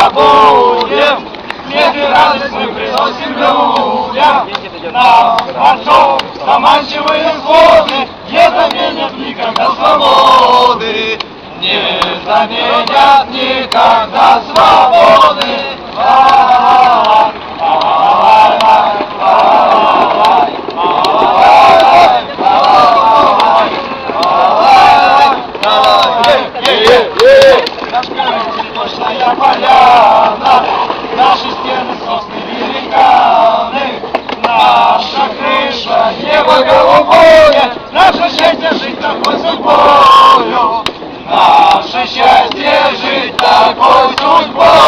забудем. Хлеб и радость мы приносим людям. Нам хорошо заманчивые слоны не заменят никогда свободы. Не заменят никогда свободы. Цветочная поляна, наши стены сосны великаны, наша крыша небо голубое, наше счастье жить такой судьбою, наше счастье жить такой судьбой.